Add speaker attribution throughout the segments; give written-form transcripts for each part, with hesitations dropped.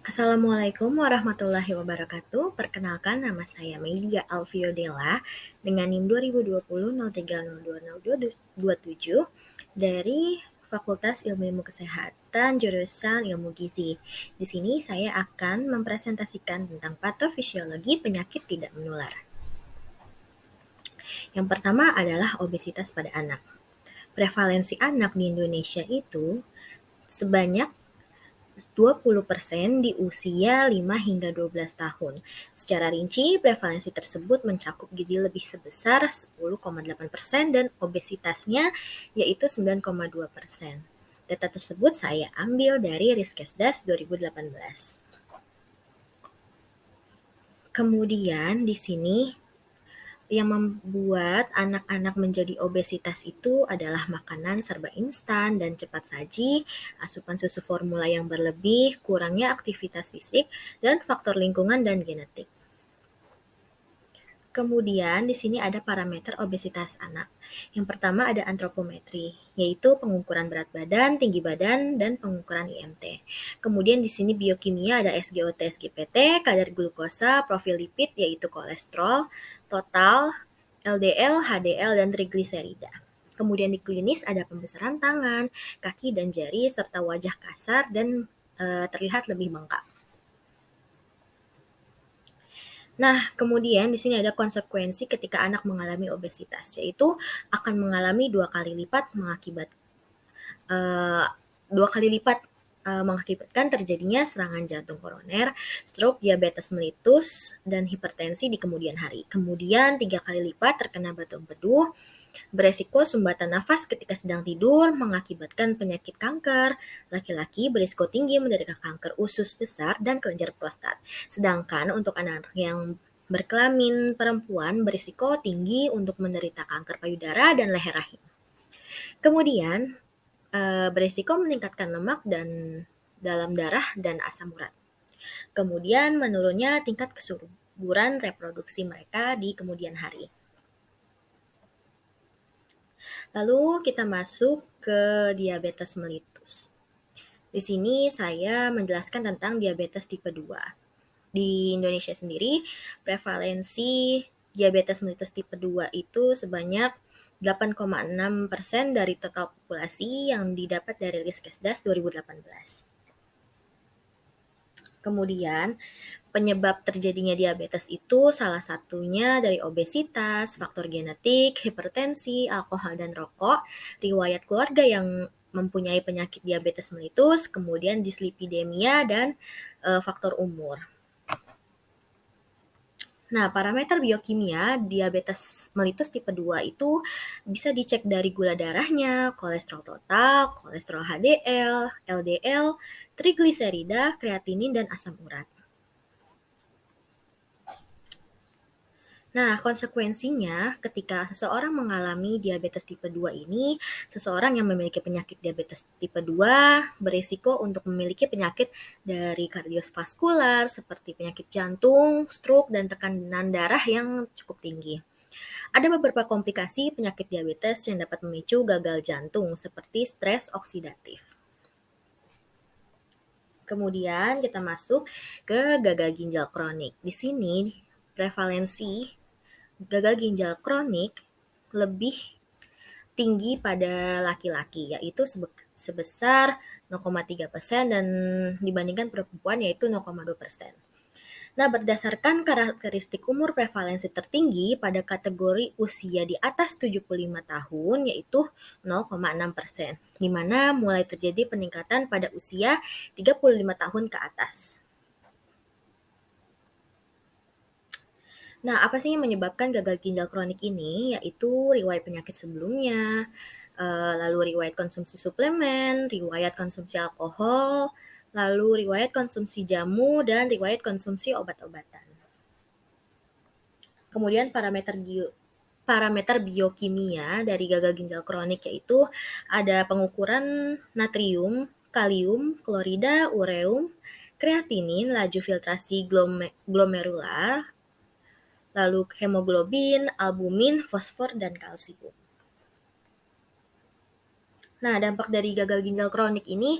Speaker 1: Assalamualaikum warahmatullahi wabarakatuh. Perkenalkan, nama saya Meilia Alfiodela dengan NIM 2020-0302-0227 dari Fakultas Ilmu Kesehatan jurusan Ilmu Gizi. Di sini saya akan mempresentasikan tentang patofisiologi penyakit tidak menular. Yang pertama adalah obesitas pada anak. Prevalensi anak di Indonesia itu sebanyak 20% di usia 5 hingga 12 tahun. Secara rinci, prevalensi tersebut mencakup gizi lebih sebesar 10,8% dan obesitasnya yaitu 9,2%. Data tersebut saya ambil dari Riskesdas 2018. Kemudian di sini yang membuat anak-anak menjadi obesitas itu adalah makanan serba instan dan cepat saji, asupan susu formula yang berlebih, kurangnya aktivitas fisik, dan faktor lingkungan dan genetik. Kemudian di sini ada parameter obesitas anak. Yang pertama ada antropometri, yaitu pengukuran berat badan, tinggi badan, dan pengukuran IMT. Kemudian di sini biokimia ada SGOT, SGPT, kadar glukosa, profil lipid yaitu kolesterol, total, LDL, HDL, dan trigliserida. Kemudian di klinis ada pembesaran tangan, kaki dan jari, serta wajah kasar dan terlihat lebih bengkak. Nah, kemudian di sini ada konsekuensi ketika anak mengalami obesitas, yaitu akan mengalami dua kali lipat mengakibatkan terjadinya serangan jantung koroner, stroke, diabetes melitus, dan hipertensi di kemudian hari. Kemudian 3 kali lipat terkena batu empedu, beresiko sumbatan nafas ketika sedang tidur, mengakibatkan penyakit kanker. Laki-laki berisiko tinggi menderita kanker usus besar dan kelenjar prostat. Sedangkan untuk anak yang berkelamin perempuan berisiko tinggi untuk menderita kanker payudara dan leher rahim. Kemudian berisiko meningkatkan lemak dan dalam darah dan asam urat. Kemudian menurunnya tingkat kesuburan reproduksi mereka di kemudian hari. Lalu kita masuk ke diabetes melitus. Di sini saya menjelaskan tentang diabetes tipe 2. Di Indonesia sendiri, prevalensi diabetes melitus tipe 2 itu sebanyak 8,6% dari total populasi yang didapat dari Riskesdas 2018. Kemudian, penyebab terjadinya diabetes itu salah satunya dari obesitas, faktor genetik, hipertensi, alkohol dan rokok, riwayat keluarga yang mempunyai penyakit diabetes melitus, kemudian dislipidemia dan faktor umur. Nah, parameter biokimia diabetes melitus tipe 2 itu bisa dicek dari gula darahnya, kolesterol total, kolesterol HDL, LDL, trigliserida, kreatinin, dan asam urat. Nah, konsekuensinya ketika seseorang mengalami diabetes tipe 2 ini, seseorang yang memiliki penyakit diabetes tipe 2 berisiko untuk memiliki penyakit dari kardiovaskular seperti penyakit jantung, stroke, dan tekanan darah yang cukup tinggi. Ada beberapa komplikasi penyakit diabetes yang dapat memicu gagal jantung seperti stres oksidatif. Kemudian kita masuk ke gagal ginjal kronik. Di sini prevalensi gagal ginjal kronik lebih tinggi pada laki-laki, yaitu sebesar 0,3% dan dibandingkan perempuan yaitu 0,2%. Nah, berdasarkan karakteristik umur prevalensi tertinggi pada kategori usia di atas 75 tahun yaitu 0,6%, di mana mulai terjadi peningkatan pada usia 35 tahun ke atas. Nah, apa sih yang menyebabkan gagal ginjal kronik ini? Yaitu riwayat penyakit sebelumnya, lalu riwayat konsumsi suplemen, riwayat konsumsi alkohol, lalu riwayat konsumsi jamu, dan riwayat konsumsi obat-obatan. Kemudian parameter biokimia dari gagal ginjal kronik yaitu ada pengukuran natrium, kalium, klorida, ureum, kreatinin, laju filtrasi glomerular, lalu hemoglobin, albumin, fosfor, dan kalsium. Nah, dampak dari gagal ginjal kronik ini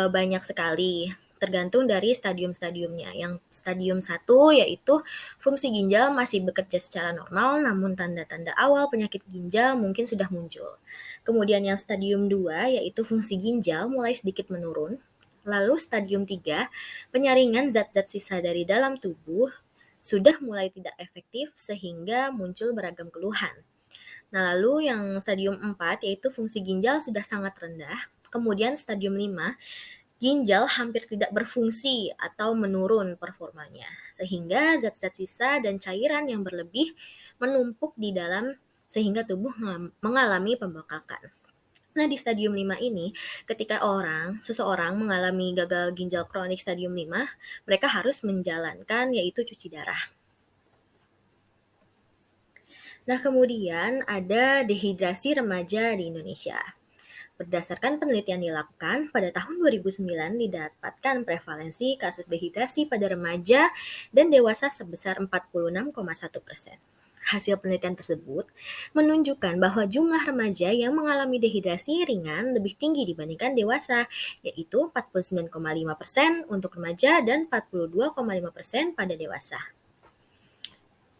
Speaker 1: banyak sekali. tergantung dari stadium-stadiumnya. Yang stadium 1 yaitu fungsi ginjal masih bekerja secara normal, namun tanda-tanda awal penyakit ginjal mungkin sudah muncul. Kemudian yang stadium 2 yaitu fungsi ginjal mulai sedikit menurun. Lalu stadium 3, penyaringan zat-zat sisa dari dalam tubuh sudah mulai tidak efektif sehingga muncul beragam keluhan. Nah, lalu yang stadium 4 yaitu fungsi ginjal sudah sangat rendah. Kemudian stadium 5, ginjal hampir tidak berfungsi atau menurun performanya, sehingga zat-zat sisa dan cairan yang berlebih menumpuk di dalam sehingga tubuh mengalami pembengkakan. Nah, di stadium 5 ini, ketika seseorang mengalami gagal ginjal kronik stadium 5, mereka harus menjalankan yaitu cuci darah. Nah, kemudian ada dehidrasi remaja di Indonesia. Berdasarkan penelitian dilakukan, pada tahun 2009 didapatkan prevalensi kasus dehidrasi pada remaja dan dewasa sebesar 46,1%. Hasil penelitian tersebut menunjukkan bahwa jumlah remaja yang mengalami dehidrasi ringan lebih tinggi dibandingkan dewasa, yaitu 49,5% untuk remaja dan 42,5% pada dewasa.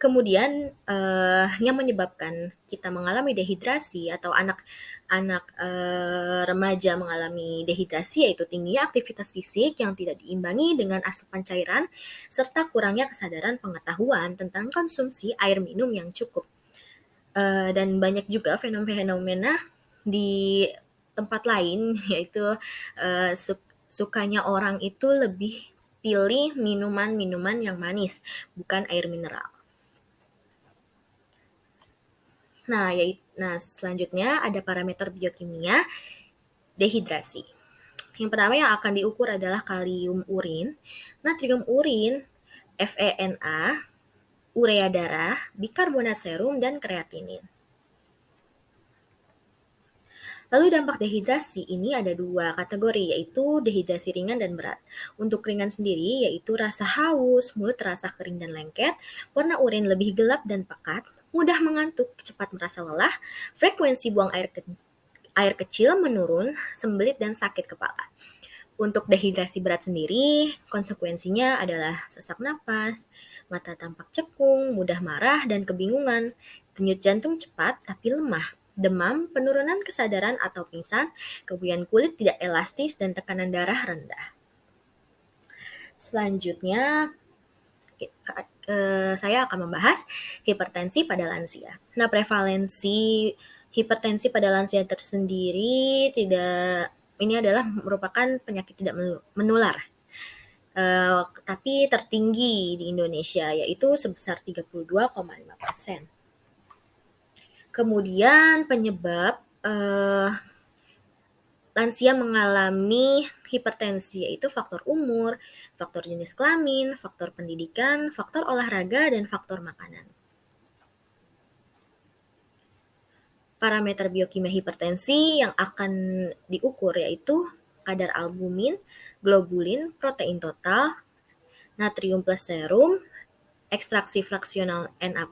Speaker 1: Kemudian yang menyebabkan kita mengalami dehidrasi atau anak remaja mengalami dehidrasi yaitu tingginya aktivitas fisik yang tidak diimbangi dengan asupan cairan serta kurangnya kesadaran pengetahuan tentang konsumsi air minum yang cukup. Dan banyak juga fenomena di tempat lain yaitu sukanya orang itu lebih pilih minuman-minuman yang manis, bukan air mineral. Nah, selanjutnya ada parameter biokimia dehidrasi. Yang pertama yang akan diukur adalah kalium urin, natrium urin, FeNA, urea darah, bikarbonat serum, dan kreatinin. Lalu dampak dehidrasi ini ada dua kategori, yaitu dehidrasi ringan dan berat. Untuk ringan sendiri, yaitu rasa haus, mulut terasa kering dan lengket, warna urin lebih gelap dan pekat, mudah mengantuk, cepat merasa lelah, frekuensi buang air kecil menurun, sembelit dan sakit kepala. Untuk dehidrasi berat sendiri, konsekuensinya adalah sesak napas, mata tampak cekung, mudah marah dan kebingungan, denyut jantung cepat tapi lemah, demam, penurunan kesadaran atau pingsan, kemudian kulit tidak elastis dan tekanan darah rendah. Selanjutnya, saya akan membahas hipertensi pada lansia. Nah, prevalensi hipertensi pada lansia tersendiri ini adalah merupakan penyakit tidak menular, tapi tertinggi di Indonesia, yaitu sebesar 32,5%. Kemudian penyebab lansia mengalami hipertensi yaitu faktor umur, faktor jenis kelamin, faktor pendidikan, faktor olahraga, dan faktor makanan. Parameter biokimia hipertensi yang akan diukur yaitu kadar albumin, globulin, protein total, natrium plus serum, ekstraksi fraksional Na+,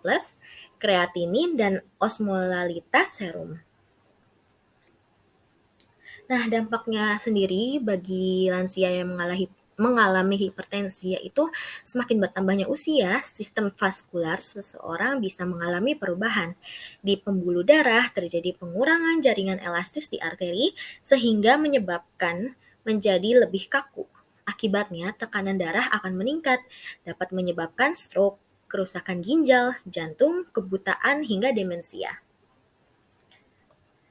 Speaker 1: kreatinin, dan osmolalitas serum. Nah, dampaknya sendiri bagi lansia yang mengalami hipertensi yaitu semakin bertambahnya usia, sistem vaskular seseorang bisa mengalami perubahan. Di pembuluh darah terjadi pengurangan jaringan elastis di arteri sehingga menyebabkan menjadi lebih kaku. Akibatnya, tekanan darah akan meningkat, dapat menyebabkan stroke, kerusakan ginjal, jantung, kebutaan, hingga demensia.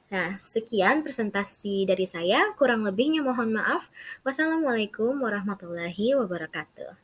Speaker 1: Nah, sekian presentasi dari saya. Kurang lebihnya mohon maaf. Wassalamualaikum warahmatullahi wabarakatuh.